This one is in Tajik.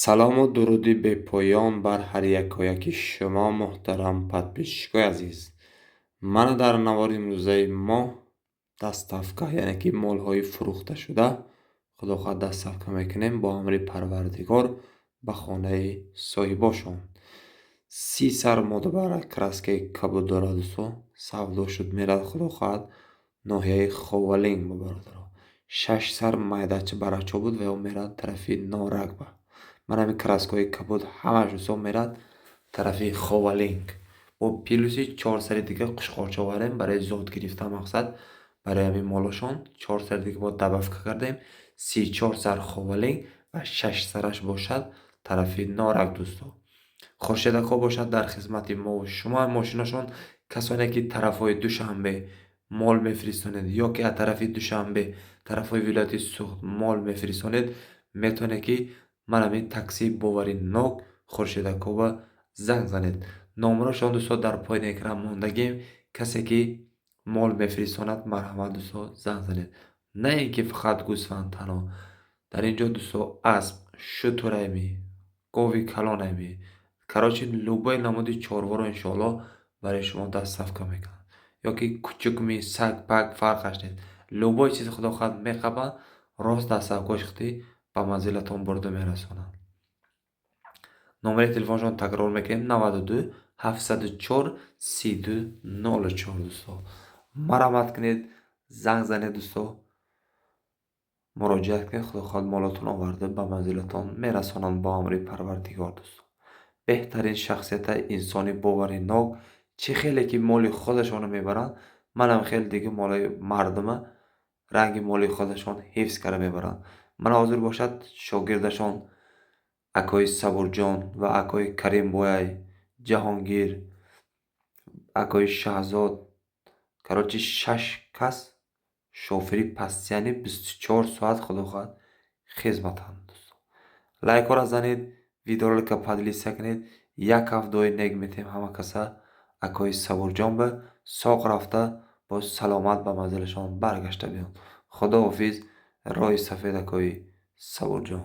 салому дуруди бепоён бар ҳар якояки шумо муҳтарам подписчикои азиз. Мана дар навори имрӯзаи мо дастафка яъне ки молҳои фурӯхташуда худохоҳ дастафка мекунем бо амри Парвардигор ба хонаи соҳибошон. 30 сар модабара краскаи кабуд дорад дӯстон. Савдо шуд мерад худохоҳад ноҳияи Ховалинг ба бародаро. 6 сар майдача барача буд ва ё мерад тарафи Норагба. Ман ҳамин краскаҳои кабуд ҳамаш дӯстон мерад тарафи Ховалинг. Бо пилуси 4 сари дига қушқорча овардем барои зод гирифтан мақсад барои ҳамин молошон 4 сари дига бояд добавка кардем. 34 сар Ховалинг ва 6 сараш бошад тарафи Нораг дӯстон. Хуршедакҳо бошад дар хизмати мову шумо. Мошинашон касоне ки тарафҳои Душанбе мол мефиристонед ё ки аз тарафи Душанбе тарафҳои вилояти Суғд мол мефиристонед, метавонед ки ман ҳамин таксии Боваринок Хуршедакҳо занг занед. Номерошон дӯстон дар поини экран мондагием. Касе ки мол мефиристонад марҳамат дӯстон занг занед. На ин ки фақат гӯсфанд танҳо. Дар ин ҷо дӯстон асп, шутурайми, гови калонайми, карочи любой намуди чорворо иншоаллоҳ барои шумо дастафка мекунанд. Ё ки кучукми саг пак фарқаш нест. Любой чизи худохоҳад мехабанд рост дастафкаҳои худӣ ба манзилатон бурда мерасонанд. номери телефоншон такрор мекунем 92 704 3204 дӯстон. марҳамат кунед, занг занед дӯстон. муроҷиат кунед, худохоҳад молотон оварда ба манзилатон мерасонанд бо амри Парвардигор дӯстон. беҳтарин шахсияти инсони боваринок чӣ хеле ки моли худашонро мебаранд, манам хеле дига молаи мардума ранги моли худашон ҳифз карда мебаранд. ман ҳозир бошад шогирдашон акои Сабурҷон ва акои Каримбояй, Ҷаҳонгир, акои Шаҳзод, карочи 6 кас шофири постоянӣ 24 соат худохоҳад хизматанд дӯстон. лайкҳоро занед, видеоролика подлиса кунед. як ҳафт нег метем ҳама каса акои Сабурҷон ба соғ рафта бо саломат ба манзилашон баргашта биёнд. худоҳофиз. роҳи сафед акои Сабурҷон.